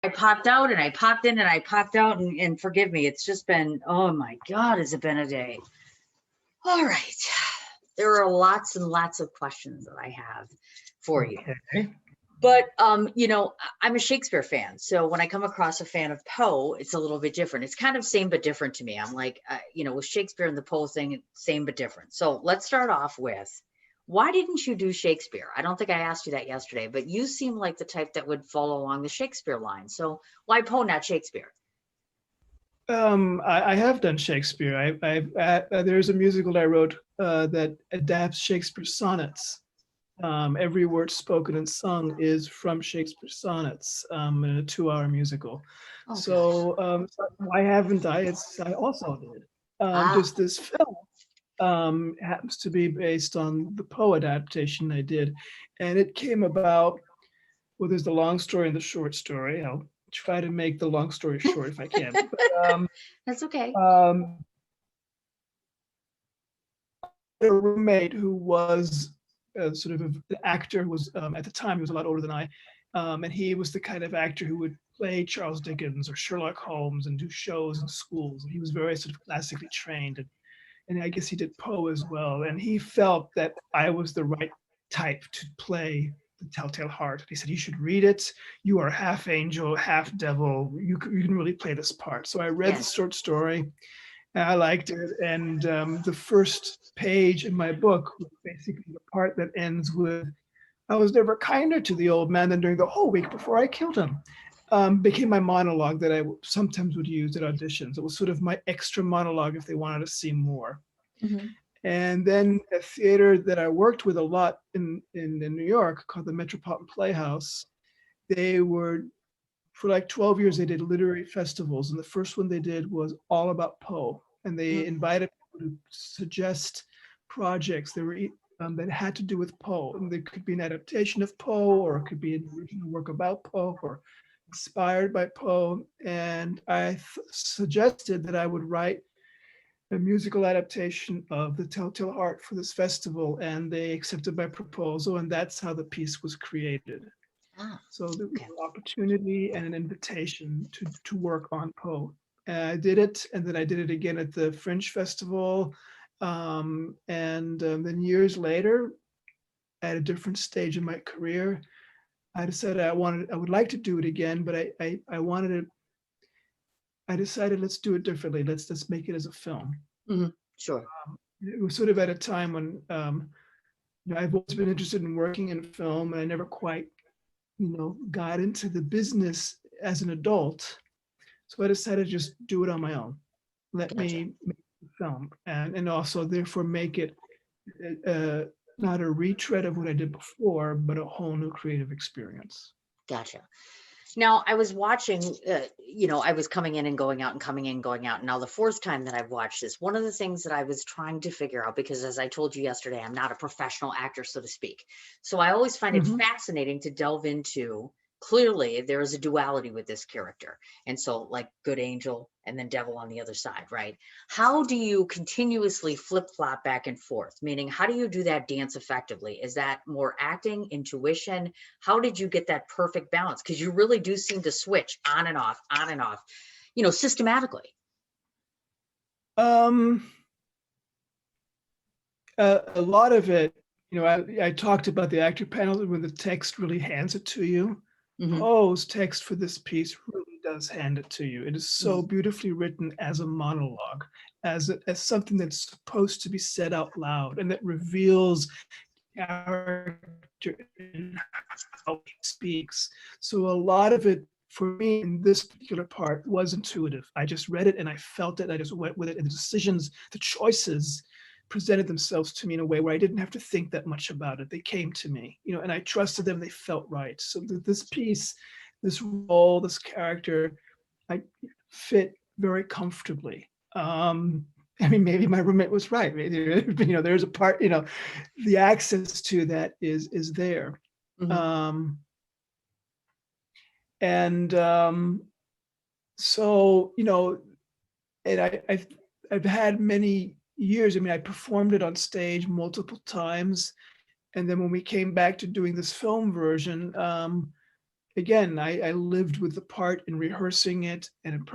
popped out and I popped in and I popped out and forgive me. It's just been, oh my God, has it been a day? All right. There are lots and lots of questions that I have for you. Okay. But, you know, I'm a Shakespeare fan. So when I come across a fan of Poe, it's a little bit different. It's kind of same but different to me. I'm like, you know, with Shakespeare and the Poe thing, same but different. So let's start off with, why didn't you do Shakespeare? I don't think I asked you that yesterday, but you seem like the type that would follow along the Shakespeare line. So why Poe, not Shakespeare? I have done Shakespeare. There's a musical that I wrote that adapts Shakespeare's sonnets. Every word spoken and sung is from Shakespeare's sonnets in a 2-hour musical. Oh, So why haven't I? I also did. Ah, Just this film happens to be based on the Poe adaptation I did, and it came about. Well, there's the long story and the short story. I'll try to make the long story short if I can. But, that's okay. a roommate who was sort of an actor who was at the time he was a lot older than I, and he was the kind of actor who would play Charles Dickens or Sherlock Holmes and do shows in schools. And he was very sort of classically trained, and I guess he did Poe as well. And he felt that I was the right type to play the Telltale Heart. He said, "You should read it. You are half angel, half devil. You can really play this part." So I read the short story. I liked it, and the first page in my book was basically the part that ends with, "I was never kinder to the old man than during the whole week before I killed him." Became my monologue that I sometimes would use at auditions. It was sort of my extra monologue if they wanted to see more. Mm-hmm. And then a theater that I worked with a lot in New York called the Metropolitan Playhouse, they were, for like 12 years, they did literary festivals. And the first one they did was all about Poe. And they invited people to suggest projects that had to do with Poe. And there could be an adaptation of Poe, or it could be an original work about Poe, or inspired by Poe. And I suggested that I would write a musical adaptation of The Telltale Heart for this festival, and they accepted my proposal, and that's how the piece was created. So there was an opportunity and an invitation to work on Poe. I did it, and then I did it again at the Fringe Festival, and then years later, at a different stage in my career, I decided I would like to do it again, but I wanted it. I decided, let's do it differently. Let's make it as a film. Mm-hmm. Sure. It was sort of at a time when I've always been interested in working in film, and I never quite got into the business as an adult. So I decided to just do it on my own. Let me make the film, and also therefore make it not a retread of what I did before, but a whole new creative experience. Gotcha. Now I was watching, I was coming in and going out and coming in, going out. Now the fourth time that I've watched this, one of the things that I was trying to figure out, because as I told you yesterday, I'm not a professional actor, so to speak. So I always find it fascinating to delve into, clearly there is a duality with this character. And so like good angel and then devil on the other side, right? How do you continuously flip flop back and forth? Meaning, how do you do that dance effectively? Is that more acting, intuition? How did you get that perfect balance? Because you really do seem to switch on and off, systematically. A lot of it, I talked about the actor panel when the text really hands it to you. Poe's text for this piece really does hand it to you. It is so beautifully written as a monologue, as something that's supposed to be said out loud, and that reveals character in how he speaks. So a lot of it for me in this particular part was intuitive. I just read it and I felt it. I just went with it, and the decisions, the choices presented themselves to me in a way where I didn't have to think that much about it. They came to me, and I trusted them. They felt right. So this piece, this role, this character, I fit very comfortably. I mean, maybe my roommate was right. There's a part, the access to that is there. So, and I've had many years. I mean, I performed it on stage multiple times. And then when we came back to doing this film version, again, I lived with the part and rehearsing it and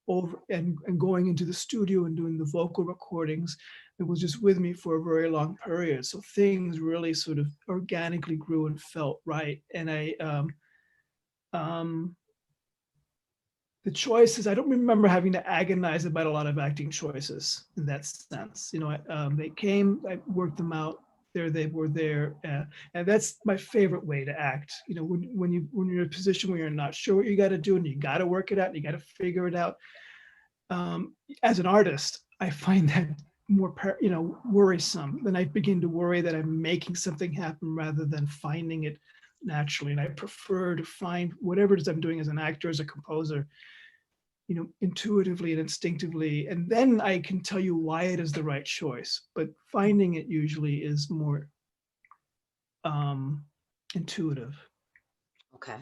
over and going into the studio and doing the vocal recordings. It was just with me for a very long period. So things really sort of organically grew and felt right. And um, the choices, I don't remember having to agonize about a lot of acting choices in that sense. They came, I worked them out. There they were there, and that's my favorite way to act. When you're in a position where you're not sure what you got to do and you got to work it out, and you got to figure it out. As an artist, I find that more worrisome. Then I begin to worry that I'm making something happen rather than finding it naturally. And I prefer to find whatever it is I'm doing as an actor, as a composer, intuitively and instinctively, and then I can tell you why it is the right choice. But finding it usually is more intuitive. Okay.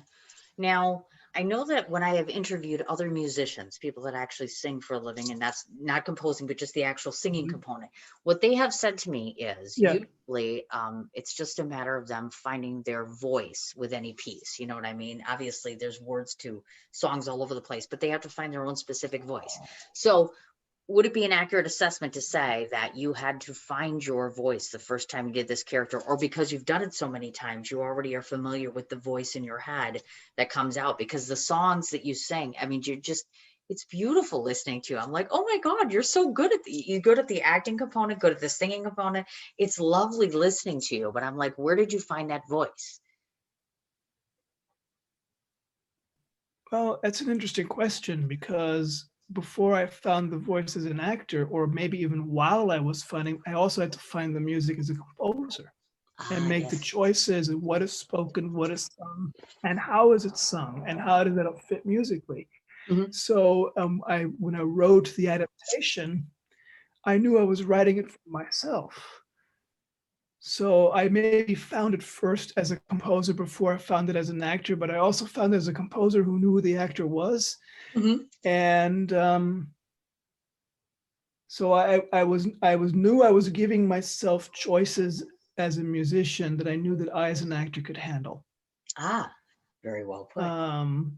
Now, I know that when I have interviewed other musicians, people that actually sing for a living, and that's not composing, but just the actual singing Mhm. component, what they have said to me is Yeah. usually it's just a matter of them finding their voice with any piece. You know what I mean? Obviously, there's words to songs all over the place, but they have to find their own specific voice. So, would it be an accurate assessment to say that you had to find your voice the first time you did this character, or because you've done it so many times, you already are familiar with the voice in your head that comes out? Because the songs that you sing, I mean, you're just, it's beautiful listening to you. I'm like, oh my God, you're so good at you're good at the acting component, good at the singing component. It's lovely listening to you, but I'm like, where did you find that voice? Well, that's an interesting question because before I found the voice as an actor, or maybe even while I was finding, I also had to find the music as a composer and Ah, make the yes. choices of what is spoken, what is sung, and how is it sung, and how does that fit musically. Mhm. So when I wrote the adaptation, I knew I was writing it for myself. So I maybe found it first as a composer before I found it as an actor, but I also found it as a composer who knew who the actor was. Mhm. And so I was knew I was giving myself choices as a musician that I knew that I as an actor could handle. Ah, very well put. Um,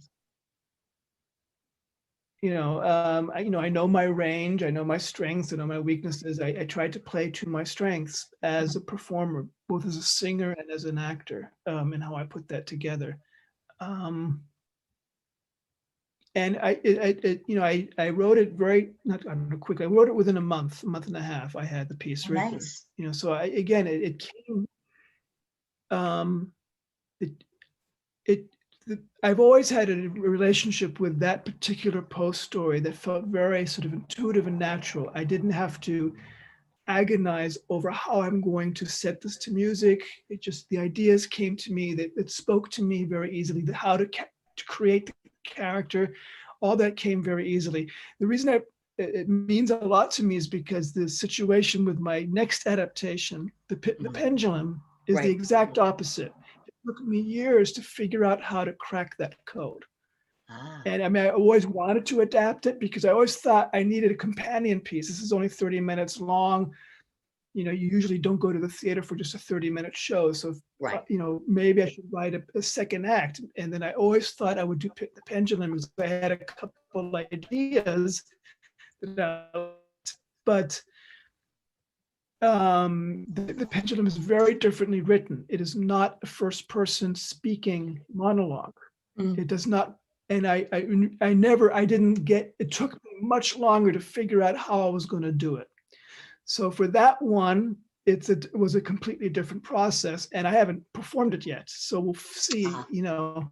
I know my range, I know my strengths, I know my weaknesses. I tried to play to my strengths as Mhm. a performer, both as a singer and as an actor, and how I put that together. Um, and I wrote it very not I don't know, quick. I wrote it within a month and a half. I had the piece Oh, written. nice. So it came. Um, it it I've always had a relationship with that particular post story that felt very sort of intuitive and natural. I didn't have to agonize over how I'm going to set this to music. It just the ideas came to me that it spoke to me very easily. How to create the character, all that came very easily. The reason it means a lot to me is because the situation with my next adaptation, the Mhm. pendulum, is the Right. exact opposite. It took me years to figure out how to crack that code. Ah, And I mean, I always wanted to adapt it because I always thought I needed a companion piece. This is only 30 minutes long. You usually don't go to the theater for just a 30-minute show. So, right. maybe I should write a second act. And then I always thought I would do the pendulum because I had a couple ideas that I liked. But the pendulum is very differently written. It is not a first person speaking monologue. Mm. It does not, and I didn't get, it took me much longer to figure out how I was going to do it. So for that one, it was a completely different process, and I haven't performed it yet. So we'll see, Ah,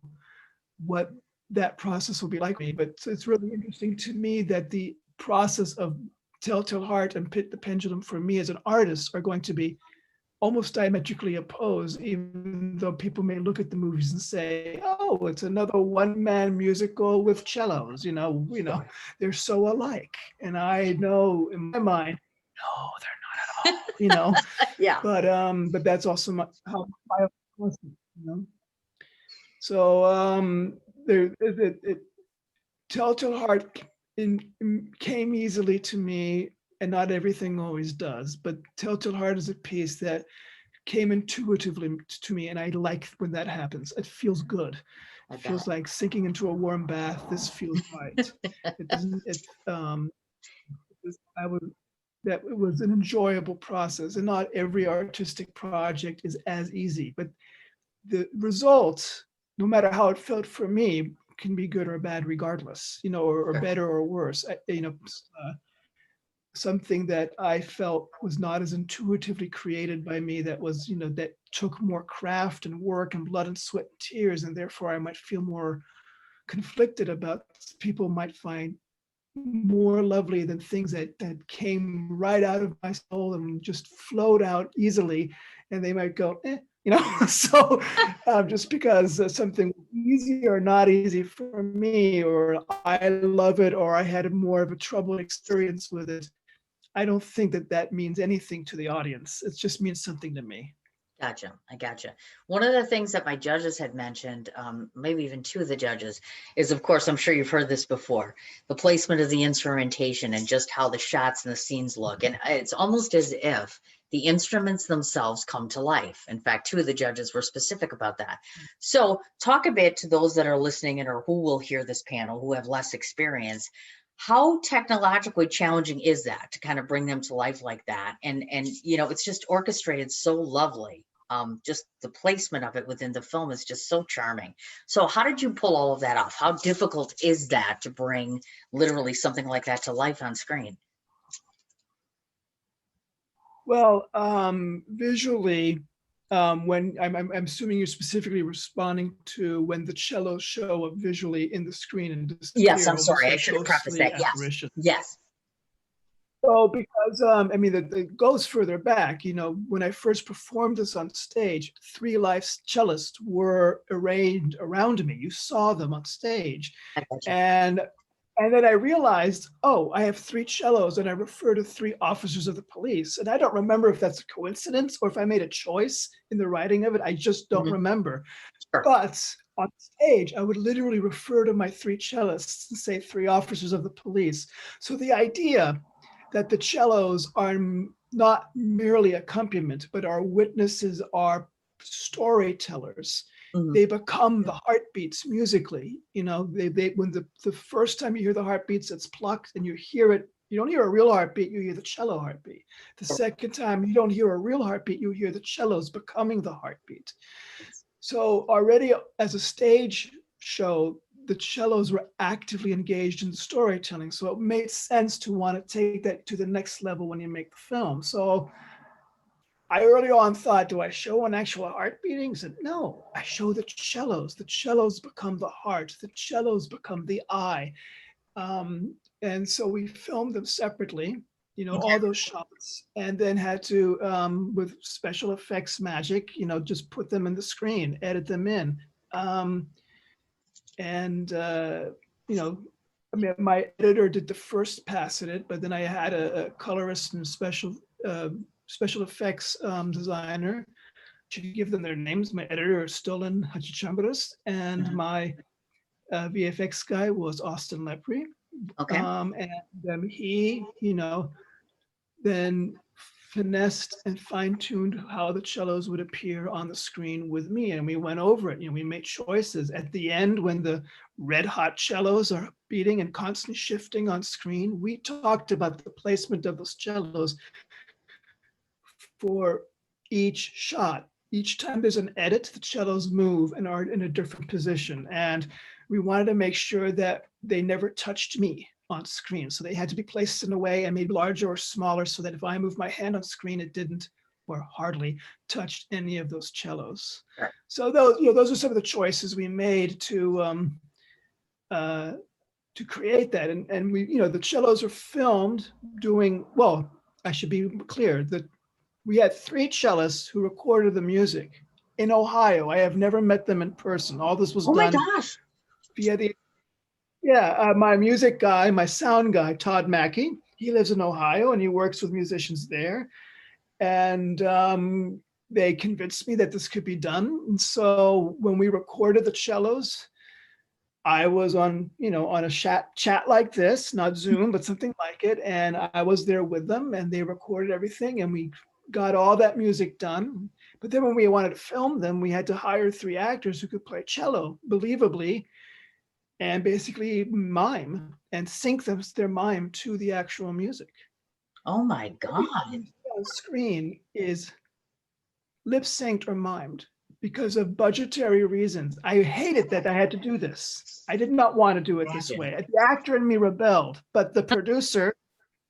what that process will be like for me. But it's really interesting to me that the process of Telltale Heart and Pit the Pendulum for me as an artist are going to be almost diametrically opposed, even though people may look at the movies and say, "Oh, it's another one-man musical with cellos." They're so alike, and I know in my mind, no, they're not at all. yeah. But that's also how my so there Telltale Heart came easily to me, and not everything always does. But Telltale Heart is a piece that came intuitively to me, and I like when that happens. It feels good. I feels bet. like sinking into a warm bath. This feels right. It doesn't, I would, that it was an enjoyable process, and not every artistic project is as easy, but the result, no matter how it felt for me, can be good or bad regardless, or Sure. better or worse. Something that I felt was not as intuitively created by me, that was, that took more craft and work and blood and sweat and tears, and therefore I might feel more conflicted about, people might find more lovely than things that came right out of my soul and just flowed out easily, and they might go, so just because something easy or not easy for me, or I love it, or I had more of a troubled experience with it, I don't think that means anything to the audience. It just means something to me. Gotcha. I gotcha. One of the things that my judges had mentioned, maybe even two of the judges, is of course, I'm sure you've heard this before, the placement of the instrumentation and just how the shots and the scenes look. And it's almost as if the instruments themselves come to life. In fact, two of the judges were specific about that. So talk a bit to those that are listening and or who will hear this panel, who have less experience. How technologically challenging is that to kind of bring them to life like that? And it's just orchestrated so lovely. Just the placement of it within the film is just so charming. So how did you pull all of that off? How difficult is that to bring literally something like that to life on screen? Well, visually, when I'm assuming you're specifically responding to when the cellos show up visually in the screen and Yes, disappear, I'm almost sorry. I like should have prefaced that. ghostly Yes. apparitions. Yes. So because it goes further back. When I first performed this on stage, 3 live cellists were arrayed around me. You saw them on stage, I got you. and then I realized, oh, I have 3 cellos, and I refer to 3 officers of the police. And I don't remember if that's a coincidence or if I made a choice in the writing of it. I just don't Mhm. remember. Sure. But on stage, I would literally refer to my 3 cellists and say 3 officers of the police. So the idea that the cellos are not merely accompaniment, but are witnesses, are storytellers. Mhm. They become the heartbeats musically. When the first time you hear the heartbeats, it's plucked and you hear it. You don't hear a real heartbeat, you hear the cello heartbeat. The second time, you don't hear a real heartbeat, you hear the cellos becoming the heartbeat. So already as a stage show, the cellos were actively engaged in the storytelling. So it made sense to want to take that to the next level when you make the film. So I early on thought, do I show an actual heart beating? I said, no, I show the cellos. The cellos become the heart. The cellos become the eye. And so we filmed them separately, Okay. all those shots, and then had to, with special effects magic, just put them in the screen, edit them in. And, my editor did the first pass at it, but then I had a colorist and special effects designer to give them their names. My editor is Stolen Hachichambaras, and Mhm. my VFX guy was Austin Lepre. Okay. And he, then finessed and fine-tuned how the cellos would appear on the screen with me. And we went over it. We made choices. At the end, when the red hot cellos are beating and constantly shifting on screen, we talked about the placement of those cellos for each shot. Each time there's an edit, the cellos move and are in a different position. And we wanted to make sure that they never touched me on screen. So they had to be placed in a way and maybe larger or smaller so that if I moved my hand on screen, it didn't or hardly touched any of those cellos. Sure. So those are some of the choices we made to create that. And we, the cellos are filmed doing, well, I should be clear that we had 3 cellists who recorded the music in Ohio. I have never met them in person. All this was Oh my done gosh. via my music guy, my sound guy, Todd Mackey. He lives in Ohio and he works with musicians there. And they convinced me that this could be done. And so when we recorded the cellos, I was on a chat like this, not Zoom, but something like it. And I was there with them and they recorded everything and we got all that music done. But then when we wanted to film them, we had to hire 3 actors who could play cello, believably, and basically mime and sync their mime to the actual music. Oh my Everything God. you see on screen is lip synced or mimed because of budgetary reasons. I hated that I had to do this. I did not want to do it this Imagine. way. The actor in me rebelled, but the producer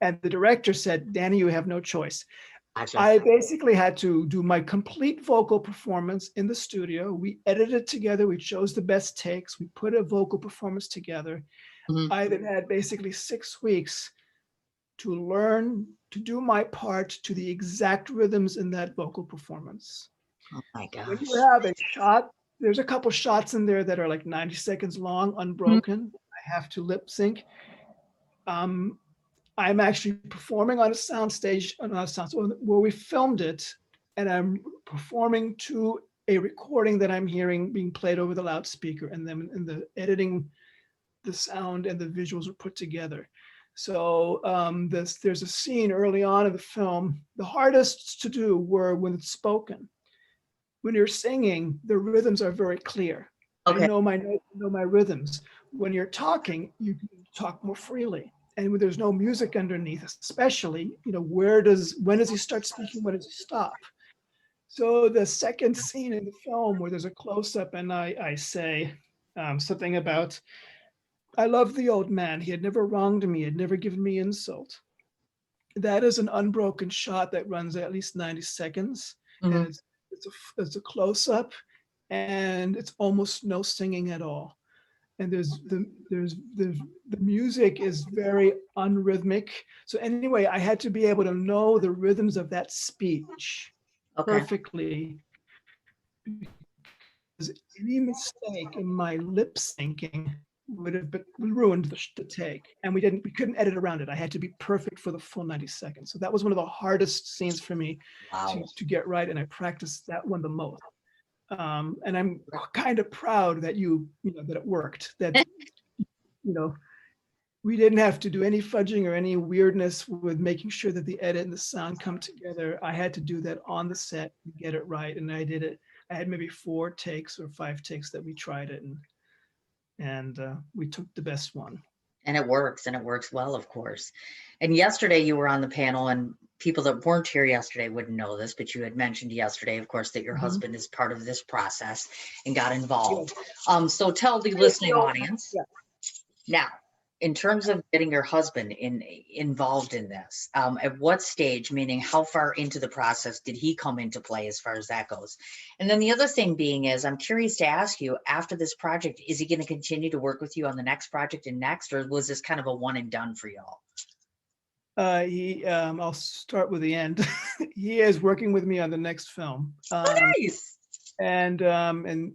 and the director said, Danny, you have no choice. Gotcha. I basically had to do my complete vocal performance in the studio. We edited it together. We chose the best takes. We put a vocal performance together. Mhm. I then had basically 6 weeks to learn to do my part to the exact rhythms in that vocal performance. Oh my When you gosh. have a shot, there's a couple shots in there that are like 90 seconds long, Mhm. unbroken. I have to lip sync. Um, I'm actually performing on a soundstage, where we filmed it, and I'm performing to a recording that I'm hearing being played over the loudspeaker, and then in the editing, the sound and the visuals are put together. So there's a scene early on in the film. The hardest to do were when it's spoken. When you're singing, the rhythms are very clear. I Okay. know my notes, I know my rhythms. When you're talking, you can talk more freely. And when there's no music underneath, especially, when does he start speaking? When does he stop? So the second scene in the film where there's a close-up and I say something about, I love the old man. He had never wronged me, had never given me insult. That is an unbroken shot that runs at least 90 seconds. And Mhm. it's a close-up, and it's almost no singing at all. And the music is very unrhythmic. So anyway, I had to be able to know the rhythms of that speech Okay. perfectly. Because any mistake in my lip syncing would have ruined the take, and we couldn't edit around it. I had to be perfect for the full 90 seconds. So that was one of the hardest scenes for me Wow. to get right, and I practiced that one the most. And I'm kind of proud that that it worked. That you know we didn't have to do any fudging or any weirdness with making sure that the edit and the sound come together. I had to do that on the set and get it right, and I did it. I had maybe 4 takes or 5 takes that we tried it, and we took the best one. And it works well, of course. And yesterday you were on the panel, and people that weren't here yesterday wouldn't know this, but you had mentioned yesterday, of course, that your Mhm. husband is part of this process and got Yeah. involved. So tell the listening audience Yeah. now, in terms of getting your husband involved in this, at what stage, meaning how far into the process did he come into play as far as that goes? And then the other thing being is, I'm curious to ask you, after this project, is he going to continue to work with you on the next project and next, or was this kind of a one and done for y'all? I'll start with the end. He is working with me on the next film. Oh, nice. And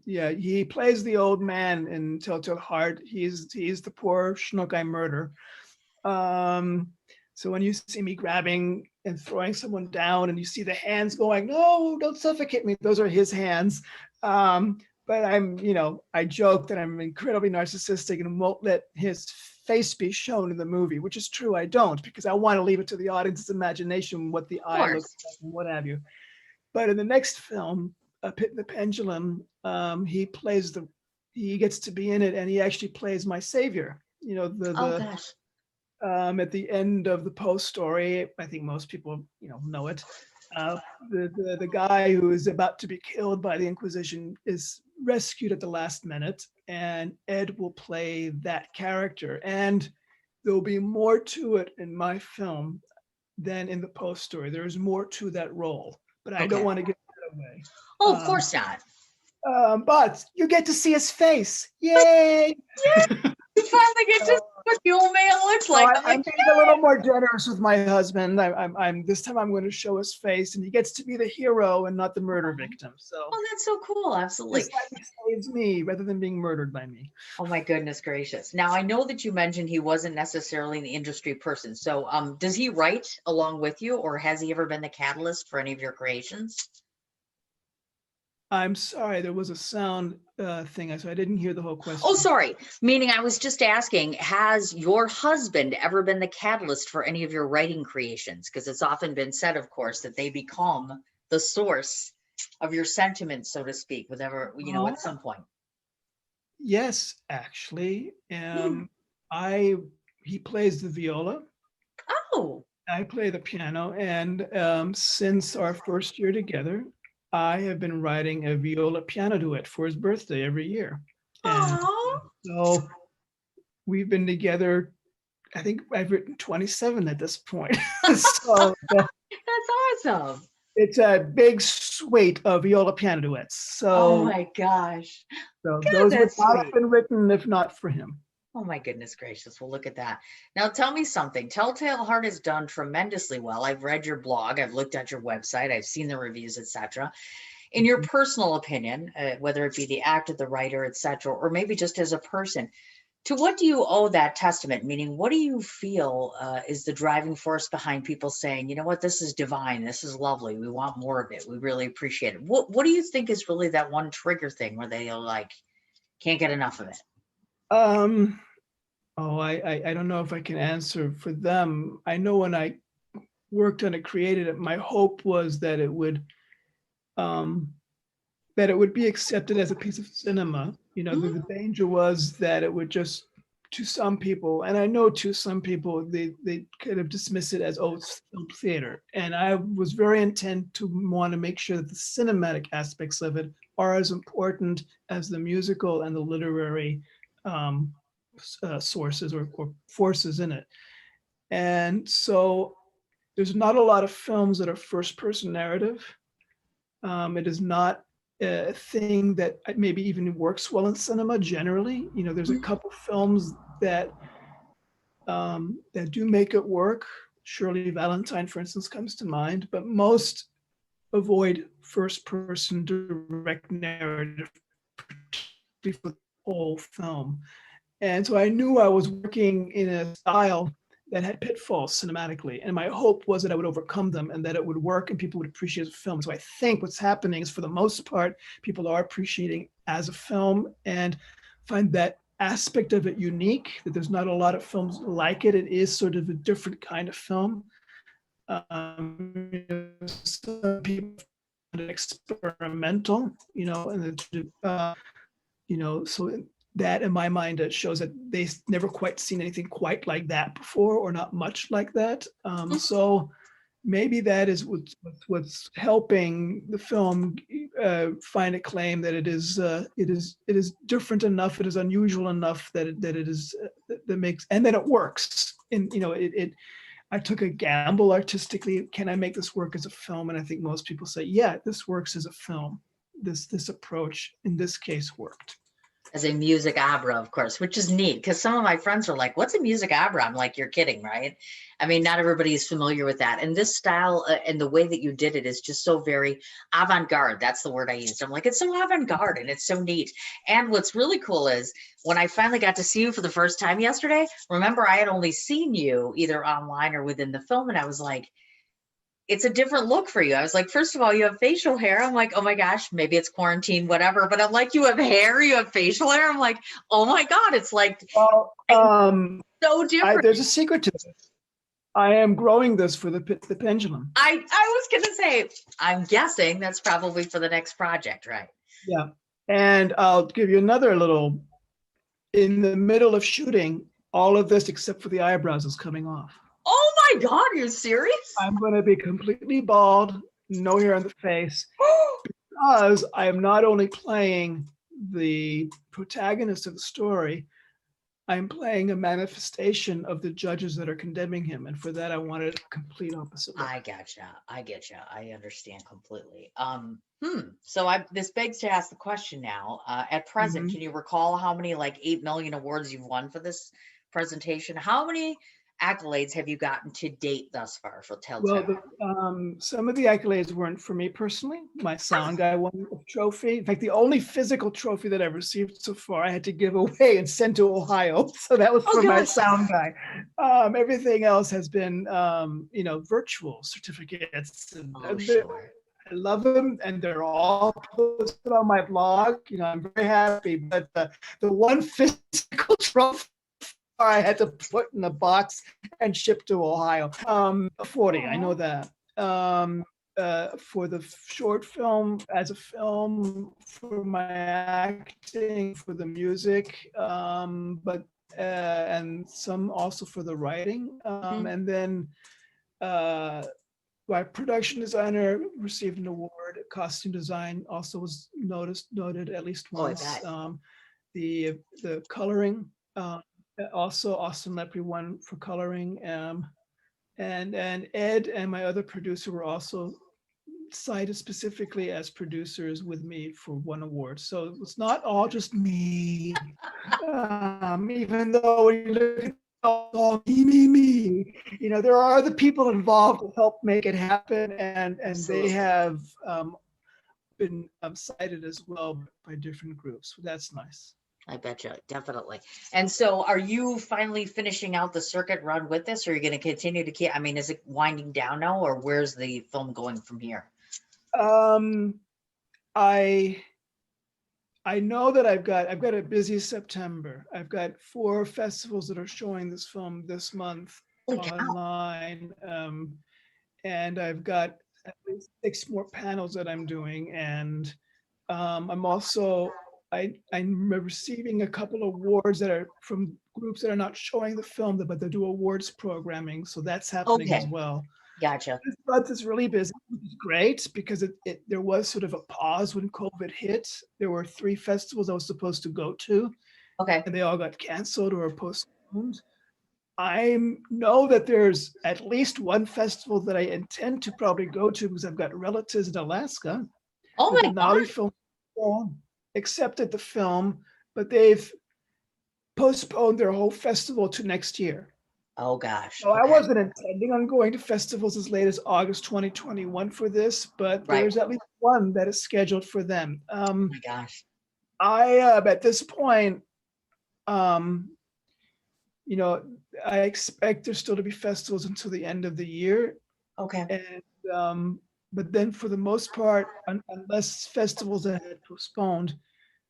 yeah, he plays the old man in Telltale Heart. He's the poor schnook I murder. So when you see me grabbing and throwing someone down, and you see the hands going, "No, don't suffocate me," those are his hands. But I joke that I'm incredibly narcissistic and won't let his face be shown in the movie, which is true. I don't, because I want to leave it to the audience's imagination what the Of eye looks course. like and what have you. But in the next film, A Pit in the Pendulum, he gets to be in it, and he actually plays my savior. Oh gosh. At the end of the Poe story, I think most people know it. Uh, the guy who is about to be killed by the Inquisition is rescued at the last minute, and Ed will play that character. And there'll be more to it in my film than in the Poe story. There is more to that role, but I don't Okay. want to give that away. Oh, of Um, course not. but you get to see his face. Yay! You finally get to see what the old man looks So like. I'm I'm like, being a little more generous with my husband. I'm this time I'm going to show his face, and he gets to be the hero and not the murder victim. So oh, that's so cool. Absolutely. this time he saves me rather than being murdered by me. Oh my goodness gracious. Now I know that you mentioned he wasn't necessarily an industry person. So does he write along with you, or has he ever been the catalyst for any of your creations? I'm sorry, there was a sound thing, so I didn't hear the whole Oh, question. sorry. Meaning I was just asking, has your husband ever been the catalyst for any of your writing creations? Because it's often been said, of course, that they become the source of your sentiments, so to speak, whatever, Oh, at some point? yes, actually. Hmm. I he plays the viola. Oh, I play the piano, and since our first year together, I have been writing a viola piano duet for his birthday every year. And oh, so we've been together. I think I've written 27 at this point. So that's awesome. it's a big suite of viola piano duets. Oh So, my gosh. so God, those would that's not have sweet. been written if not for him. Oh my goodness gracious. Well, look at that. Now tell me something. Telltale Heart has done tremendously well. I've read your blog, I've looked at your website, I've seen the reviews, etc. In your personal opinion, whether it be the actor, the writer, etc., or maybe just as a person, to what do you owe that testament? Meaning, what do you feel is the driving force behind people saying, you know what, this is divine, this is lovely, we want more of it, we really appreciate it? What do you think is really that one trigger thing where they are like can't get enough of it? Um, oh, I don't know if I can answer for them. I know when I worked on it, created it, my hope was um, that it would be accepted as a piece of cinema. The Mhm. danger was that it would just, to some people, and I know to some people, they kind of dismiss it as, oh, it's film theater. And I was very intent to want to make sure that the cinematic aspects of it are as important as the musical and the literary um, sources or forces in it. And so there's not a lot of films that are first person narrative. It is not a thing that maybe even works well in cinema generally. There's a Mhm. couple films that do make it work. Shirley Valentine, for instance, comes to mind, but most avoid first person direct narrative for the whole film. And so I knew I was working in a style that had pitfalls cinematically. And my hope was that I would overcome them and that it would work and people would appreciate the film. So I think what's happening is, for the most part, people are appreciating as a film and find that aspect of it unique, that there's not a lot of films like it. It is sort of a different kind of film. Some people find it experimental, so that in my mind, it shows that they never quite seen anything quite like that before, or not much like that. So maybe that is what's helping the film find a claim that it is different enough, it is unusual enough that it is that makes, and that it works. And I took a gamble artistically. Can I make this work as a film? And I think most people say, yeah, this works as a film. This approach in this case worked. As a music opera, of course, which is neat because some of my friends are like, "What's a music opera?" I'm like, "You're kidding, right?" I mean, not everybody is familiar with that. And this style and the way that you did it is just so very avant-garde. That's the word I used. I'm like, it's so avant-garde and it's so neat. And what's really cool is when I finally got to see you for the first time yesterday, remember I had only seen you either online or within the film, and I was like, it's a different look for you. I was like, first of all, you have facial hair. I'm like, oh my gosh, maybe it's quarantine, whatever. But I'm like, you have hair, you have facial hair. I'm like, oh my God, it's like Well, so different. there's a secret to this. I am growing this for the pendulum. I was gonna say, I'm guessing that's probably for the next project, right? Yeah. And I'll give you another little, in the middle of shooting, all of this except for the eyebrows is coming off. Oh my God, you're serious? I'm going to be completely bald, no hair on the face, because I am not only playing the protagonist of the story, I'm playing a manifestation of the judges that are condemning him. And for that, I wanted a complete opposite look. I gotcha. I get you. I understand completely. So this begs to ask the question now. At present, Mhm. can you recall how many like 8 million awards you've won for this presentation? How many accolades have you gotten to date thus far for Well, Telltale? some of the accolades weren't for me personally. My sound guy won a trophy. In fact, the only physical trophy that I've received so far, I had to give away and send to Ohio. So that was Oh for my gosh. sound guy. Everything else has been, virtual certificates. And Oh sure. I love them, and they're all posted on my blog. I'm very happy. But the one physical trophy I had to put in a box and ship to Ohio. 40, I know Aw. that. for the short film, as a film, for my acting, for the music, but and some also for the writing. Mhm. And then my production designer received an award. Costume design also was noted at least Oh, I once. bet. The coloring, also Austin Lepre won for coloring. And Ed and my other producer were also cited specifically as producers with me for one award. So it was not all just me, even though when you look at all me, there are other people involved to help make it happen, and they Absolutely. have been cited as well by different groups. So that's nice. I bet you, definitely. And so are you finally finishing out the circuit run with this, or are you going to continue to keep, I mean, is it winding down now, or where's the film going from here? Um, I I know that I've got a busy September. I've got 4 festivals that are showing this film this month Holy cow. online, and I've got at least 6 more panels that I'm doing, and I'm also I'm receiving a couple of awards that are from groups that are not showing the film, but they do awards programming, so that's happening as Okay. well. Gotcha. This month is really busy, which is great because there was sort of a pause when COVID hit. There were 3 festivals I was supposed to go to, Okay. and they all got canceled or postponed. I know that there's at least one festival that I intend to probably go to because I've got relatives in Alaska. Oh The my Denali God. Film Festival accepted the film, but they've postponed their whole festival to next year. Oh gosh. So I Okay. wasn't intending on going to festivals as late as August 2021 for this, but Right. there's at least one that is scheduled for them. Oh my gosh. At this point, um, you know, I expect there still to be festivals until the end of the year, Okay. and but then for the most part, unless festivals that had postponed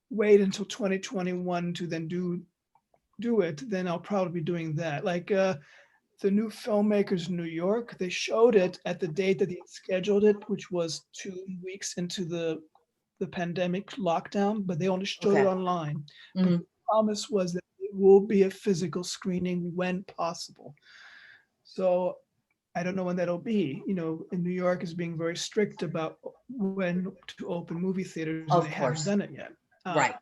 wait until 2021 to then do it, then I'll probably be doing that. Like the new filmmakers in New York, they showed it at the date that they had scheduled it, which was 2 weeks into the pandemic lockdown, but they only showed it Okay. online. But Mhm. the promise was that it will be a physical screening when possible. So I don't know when that'll be. In New York is being very strict about when to open movie theaters, and they Of haven't course. done it yet. Right.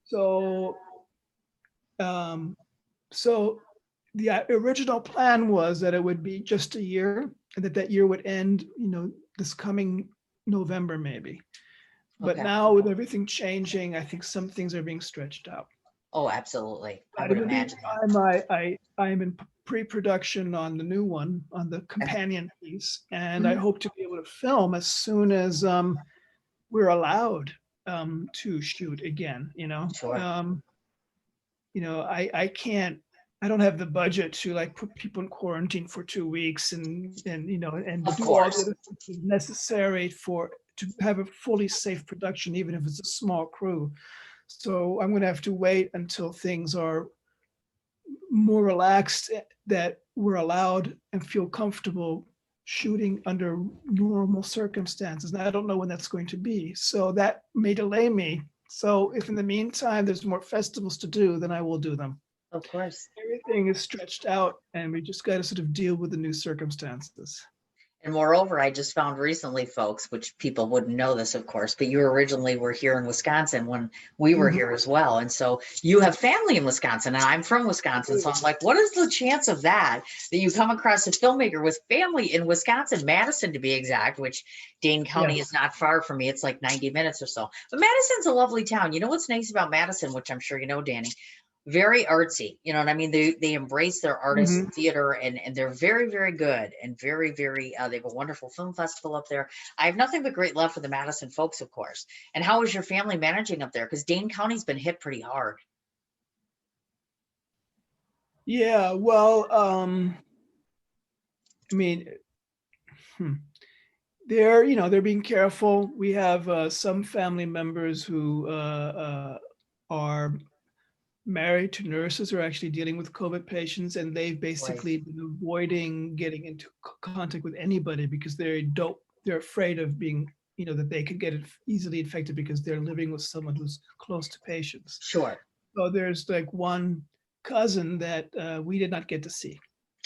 So um, so the original plan was that it would be just a year, and that year would end, this coming November maybe. But Okay. now with everything changing, I think some things are being stretched out. Oh, absolutely. I But would in the imagine that. meantime, I am in pre-production on the new one, on the Okay. companion piece, and I Mhm. hope to be able to film as soon as we're allowed to shoot again. Sure. I can't. I don't have the budget to like put people in quarantine for 2 weeks and Of do all the course. other things necessary to have a fully safe production, even if it's a small crew. So I'm going to have to wait until things are more relaxed, that we're allowed and feel comfortable shooting under normal circumstances. And I don't know when that's going to be. So that may delay me. So if in the meantime there's more festivals to do, then I will do them. Of course. Everything is stretched out, and we just got to sort of deal with the new circumstances. And moreover, I just found recently, folks, which people wouldn't know this, of course, but you originally were here in Wisconsin when we were Mhm. here as well. And so you have family in Wisconsin, and I'm from Wisconsin. So I'm like, what is the chance of that you come across a filmmaker with family in Wisconsin, Madison to be exact, which Dane County Yes. is not far from me. It's like 90 minutes or so. But Madison's a lovely town. You know what's nice about Madison, which I'm sure you know, Danny? Very artsy, you know what I mean? They embrace their artists Mhm. in theater, and they're very, very good, and very, very they have a wonderful film festival up there. I have nothing but great love for the Madison folks, of course. And how is your family managing up there? Because Dane County's been hit pretty hard. Yeah. Well, I mean, hmm. they're being careful. We have some family members who are married to nurses who are actually dealing with COVID patients, and they've Right. basically been avoiding getting into contact with anybody because they don't they're afraid of being, that they could get it easily infected because they're living with someone who's close to patients. Sure. So there's like one cousin that we did not get to see.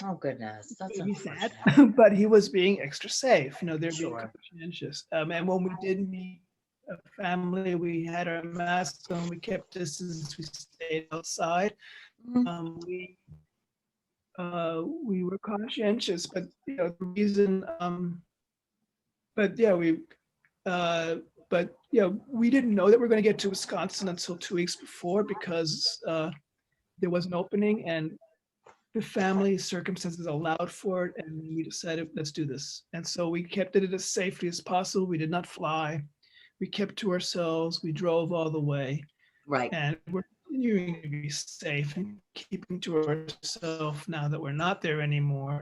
Oh, goodness. That's Maybe sad, unfortunate. but he was being extra safe. They're being Sure. conscientious. And when we did meet a family, we had our masks on, we kept distance, we stayed outside. Mhm. We were conscientious, but the reason, but yeah, we didn't know that we are going to get to Wisconsin until 2 weeks before because there was an opening and the family circumstances allowed for it, and we decided let's do this. And so we kept it as safely as possible. We did not fly. We kept to ourselves. We drove all the way, Right. and we're continuing to be safe and keeping to ourselves now that we're not there anymore.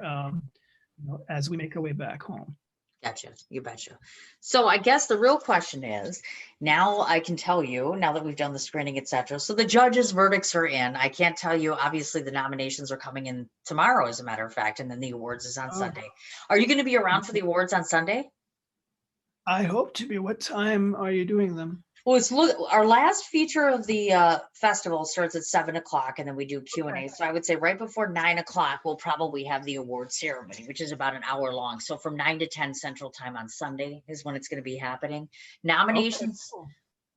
As we make our way back home. Gotcha. You betcha. So I guess the real question is, now I can tell you, now that we've done the screening, etc. So the judges' verdicts are in. I can't tell you, obviously the nominations are coming in tomorrow, as a matter of fact, and then the awards is on Sunday. Are you going to be around for the awards on Sunday? I hope to be. What time are you doing them? Well, our last feature of the festival starts at 7 o'clock, and then we do Q&A. So I would say right before 9 o'clock, we'll probably have the award ceremony, which is about an hour long. So from 9 to 10 Central Time on Sunday is when it's going to be happening. Nominations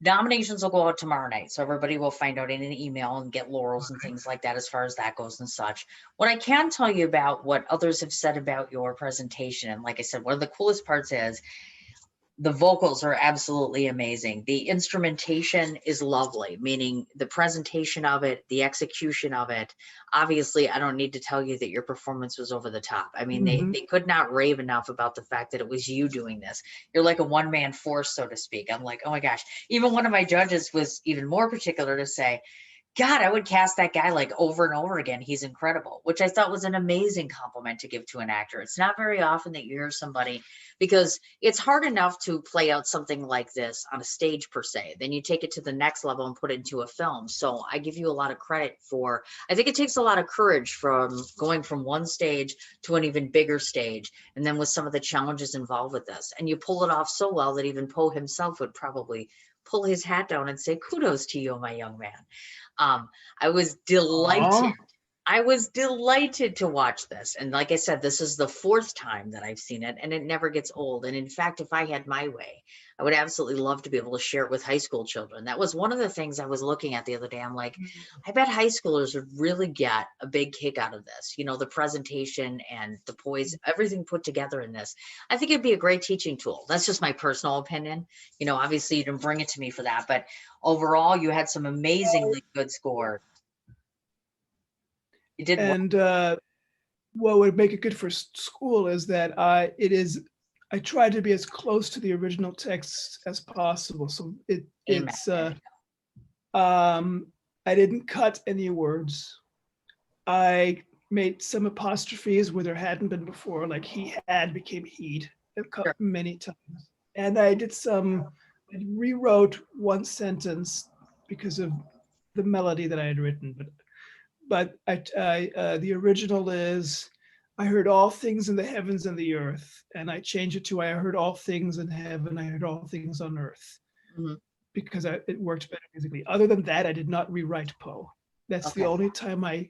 will go out tomorrow night. So everybody will find out in an email and get laurels and things like that as far as that goes and such. What I can tell you about what others have said about your presentation, and like I said, one of the coolest parts is the vocals are absolutely amazing. The instrumentation is lovely, meaning the presentation of it, the execution of it. Obviously, I don't need to tell you that your performance was over the top. I mean, they could not rave enough about the fact that it was you doing this. You're like a one-man force, so to speak. I'm like, oh my gosh. Even one of my judges was even more particular to say, God, I would cast that guy like over and over again. He's incredible, which I thought was an amazing compliment to give to an actor. It's not very often that you hear somebody, because it's hard enough to play out something like this on a stage per se. Then you take it to the next level and put it into a film. So I give you a lot of credit for, I think it takes a lot of courage from going from one stage to an even bigger stage. And then with some of the challenges involved with this, and you pull it off so well that even Poe himself would probably pull his hat down and say, kudos to you, my young man. I was delighted. I was delighted to watch this. And like I said, this is the fourth time that I've seen it, and it never gets old. And in fact, if I had my way, I would absolutely love to be able to share it with high school children. That was one of the things I was looking at the other day. I'm like, I bet high schoolers would really get a big kick out of this. The presentation and the poise, everything put together in this. I think it'd be a great teaching tool. That's just my personal opinion. Obviously you didn't bring it to me for that, but overall you had some amazingly good scores. You did well. And what would make it good for school is that I try to be as close to the original text as possible. So I didn't cut any words. I made some apostrophes where there hadn't been before, like he had became he'd many times. And I rewrote one sentence because of the melody that I had written. But the original is, I heard all things in the heavens and the earth. And I changed it to, I heard all things in heaven, I heard all things on earth. Mm-hmm. Because it worked better musically. Other than that, I did not rewrite Poe. That's the only time I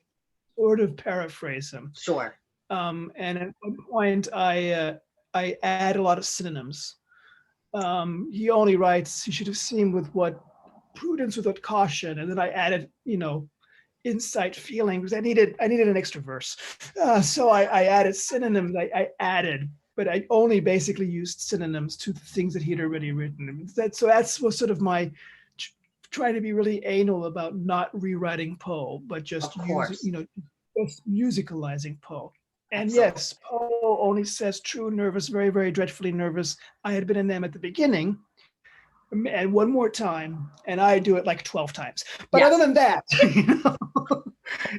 sort of paraphrase him. Sure. And at one point, I add a lot of synonyms. He only writes, he should have seen with what prudence, with what caution. And then I added, insight, feeling, because I needed an extra verse. So I added synonyms. I added, but I only basically used synonyms to the things that he had already written. So that was sort of my trying to be really anal about not rewriting Poe, but just using, just musicalizing Poe. And absolutely. Yes, Poe only says true, nervous, very, very dreadfully nervous. I had been in them at the beginning, and one more time, and I do it like 12 times. But other than that,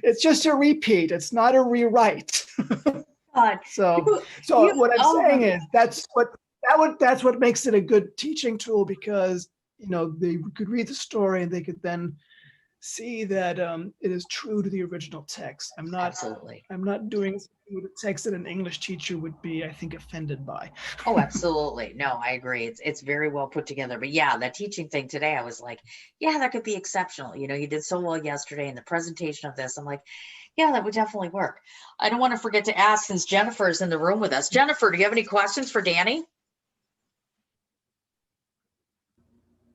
it's just a repeat. It's not a rewrite. So what I'm saying is that's what makes it a good teaching tool, because they could read the story and they could then see that it is true to the original text. Absolutely. I'm not doing something with a text that an English teacher would be, I think, offended by. Oh, absolutely. No, I agree. It's very well put together. But yeah, that teaching thing today, I was like, yeah, that could be exceptional. You know, you did so well yesterday in the presentation of this. I'm like, yeah, that would definitely work. I don't want to forget to ask, since Jennifer is in the room with us. Jennifer, do you have any questions for Danny?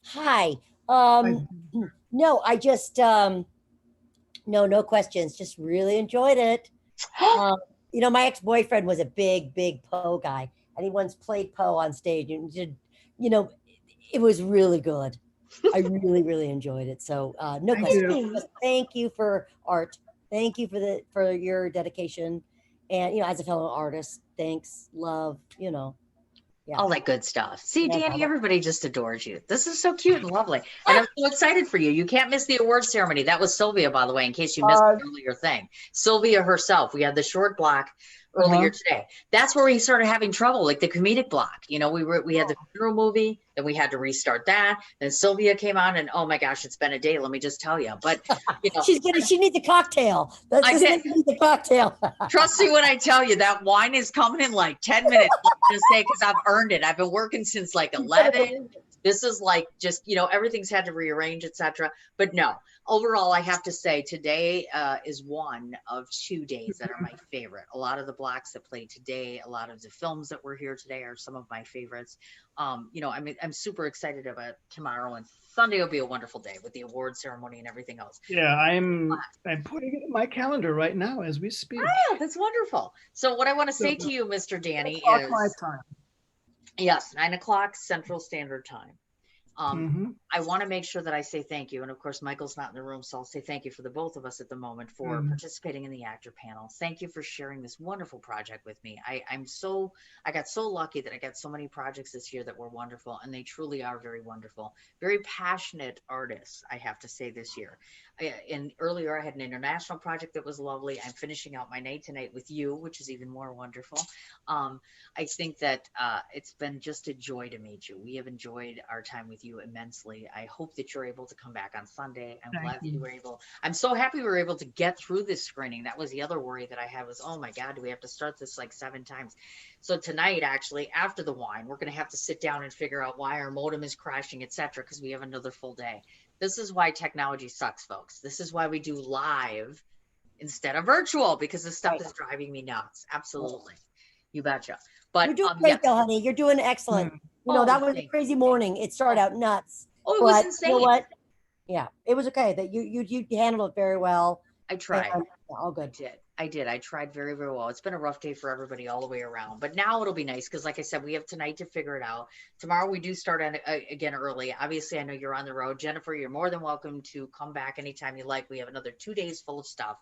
Hi. I, No, I just no questions. Just really enjoyed it. Um, my ex-boyfriend was a big Poe guy, and he once played Poe on stage and did, you know, it was really good. I really enjoyed it. So no thank questions. you. Just thank you for art. Thank you for your dedication. And as a fellow artist, thanks, love, yeah. All that good stuff. See, Yeah. Danny, everybody just adores you. This is so cute and lovely. And I'm so excited for you. You can't miss the award ceremony. That was Sylvia, by the way, in case you missed Uh, the earlier thing. Sylvia herself. We had the short block uh-huh. earlier today. That's where we started having trouble, like the comedic block. We had the funeral movie, then we had to restart that. Then Sylvia came on, and oh my gosh, it's been a day. Let me just tell you. But She needs a cocktail. That's I this did. needs a cocktail. Trust me when I tell you that wine is coming in like 10 minutes. Let's just say, because I've earned it. I've been working since like 11. This is like just, everything's had to rearrange, etc. But no, overall, I have to say today is one of 2 days that are my favorite. A lot of the blocks that played today, a lot of the films that were here today are some of my favorites. I'm super excited about tomorrow, and Sunday will be a wonderful day with the award ceremony and everything else. Yeah, I'm putting it in my calendar right now as we speak. Ah, that's wonderful. So what I want to say to you, Mr. Danny, O'clock my is time. yes, 9 o'clock Central Standard Time. Mhm. I want to make sure that I say thank you. And of course, Michael's not in the room, so I'll say thank you for the both of us at the moment for participating in the actor panel. Thank you for sharing this wonderful project with me. I got so lucky that I got so many projects this year that were wonderful, and they truly are very wonderful. Very passionate artists, I have to say, this year. And earlier, I had an international project that was lovely. I'm finishing out my night tonight with you, which is even more wonderful. I think that it's been just a joy to meet you. We have enjoyed our time with you immensely. I hope that you're able to come back on Sunday. I'm glad that you were able. I'm so happy we were able to get through this screening. That was the other worry that I had was, oh my God, do we have to start this like 7 times? So tonight, actually, after the wine, we're going to have to sit down and figure out why our modem is crashing, etc., because we have another full day. This is why technology sucks, folks. This is why we do live instead of virtual, because this stuff is driving me nuts. Absolutely. You betcha. But You're doing great, though, honey. You're doing excellent. That was a crazy morning. It started out nuts. Oh, it was but insane. You know what? Yeah, it was okay. That you handled it very well. I tried. All good. I did. I tried very, very well. It's been a rough day for everybody all the way around, but now it'll be nice because, like I said, we have tonight to figure it out. Tomorrow we do start again early. Obviously, I know you're on the road. Jennifer, you're more than welcome to come back anytime you like. We have another 2 days full of stuff.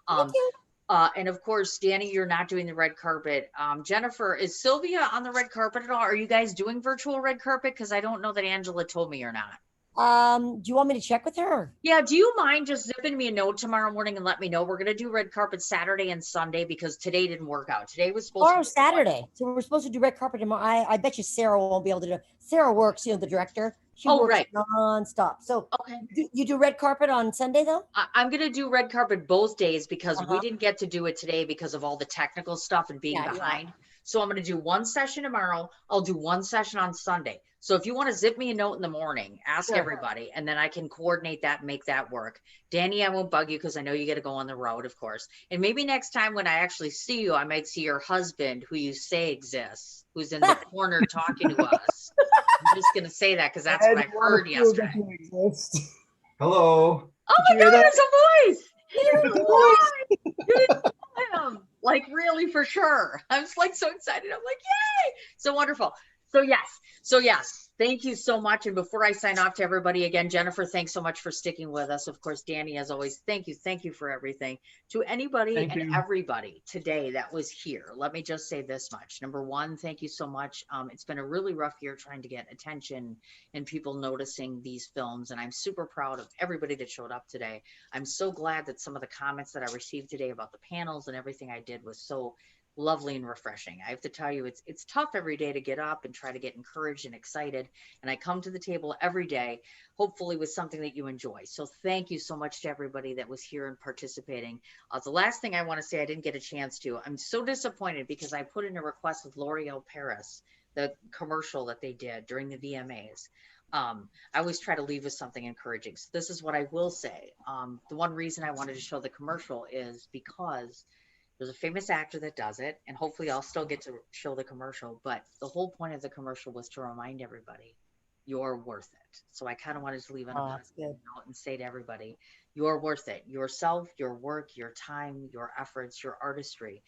Thank you. And of course, Danny, you're not doing the red carpet. Jennifer, is Sylvia on the red carpet at all? Are you guys doing virtual red carpet? Because I don't know that Angela told me or not. Do you want me to check with her? Yeah, do you mind just zipping me a note tomorrow morning and let me know? We're going to do red carpet Saturday and Sunday because today didn't work out. Today was supposed Tomorrow's Saturday. So we're supposed to do red carpet tomorrow. I bet you Sarah won't be able to do it. Sarah works, the director. She works nonstop. So okay. You do red carpet on Sunday though? I'm going to do red carpet both days because we didn't get to do it today because of all the technical stuff and being behind. Yeah. So I'm going to do one session tomorrow. I'll do one session on Sunday. So if you want to zip me a note in the morning, ask everybody, and then I can coordinate that and make that work. Danny, I won't bug you because I know you got to go on the road, of course. And maybe next time when I actually see you, I might see your husband, who you say exists, who's in the corner talking to us. I'm just going to say that because that's what I heard yesterday. Hello. Oh my God, there's a voice. There's a voice. Like really for sure. I was like so excited. I'm like, yay. So wonderful. So yes, thank you so much. And before I sign off to everybody again, Jennifer, thanks so much for sticking with us. Of course, Danny, as always, thank you for everything. To anybody everybody today that was here, let me just say this much. Number one, thank you so much. It's been a really rough year trying to get attention and people noticing these films. And I'm super proud of everybody that showed up today. I'm so glad that some of the comments that I received today about the panels and everything I did was so lovely and refreshing. I have to tell you, it's tough every day to get up and try to get encouraged and excited. And I come to the table every day, hopefully with something that you enjoy. So thank you so much to everybody that was here and participating. The last thing I want to say, I didn't get a chance to. I'm so disappointed because I put in a request with L'Oreal Paris, the commercial that they did during the VMAs. I always try to leave with something encouraging. So this is what I will say. The one reason I wanted to show the commercial is because there's a famous actor that does it, and hopefully I'll still get to show the commercial, but the whole point of the commercial was to remind everybody you're worth it. So I kind of wanted to leave on a positive note and say to everybody, you're worth it. Yourself, your work, your time, your efforts, your artistry.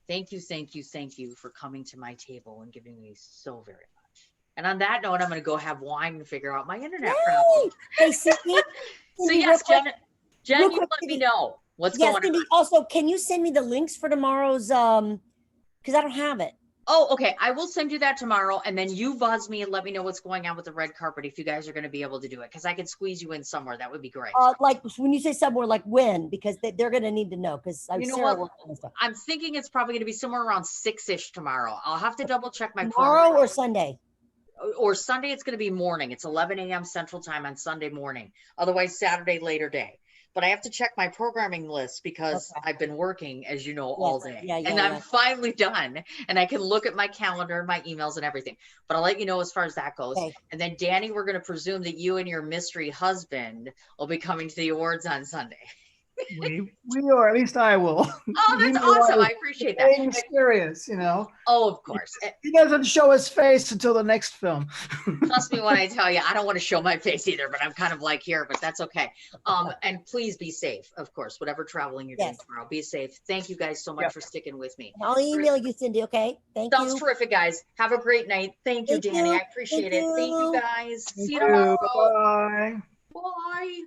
Thank you, thank you, thank you for coming to my table and giving me so very much. And on that note, I'm going to go have wine and figure out my internet problem. Hey, Cindy. So yes, Jen, you let me know what's going Cindy, on. Also, can you send me the links for tomorrow's, because I don't have it. Oh, okay. I will send you that tomorrow, and then you buzz me and let me know what's going on with the red carpet if you guys are going to be able to do it, because I can squeeze you in somewhere. That would be great. Like when you say somewhere, like when, because they're going to need to know. Because you know what? I'm thinking it's probably going to be somewhere around 6-ish tomorrow. I'll have to double check my tomorrow or Sunday. Or Sunday, it's going to be morning. It's 11 a.m. Central Time on Sunday morning. Otherwise, Saturday later day. But I have to check my programming list because I've been working, as you know, all day. And I'm finally done. And I can look at my calendar, my emails, and everything. But I'll let you know as far as that goes. Okay. And then, Danny, we're going to presume that you and your mystery husband will be coming to the awards on Sunday. We are, at least I will. Oh, that's awesome. I appreciate that. Mysterious, you know. Oh, of course. He doesn't show his face until the next film. Trust me when I tell you, I don't want to show my face either, but I'm kind of like here, but that's okay. And please be safe, of course, whatever traveling you're doing tomorrow. Be safe. Thank you guys so much for sticking with me. I'll email you, Cindy, okay? Thank you. Sounds terrific, guys. Have a great night. Thank you, Danny. I appreciate it. Thank you, guys. See you tomorrow. Bye. Bye.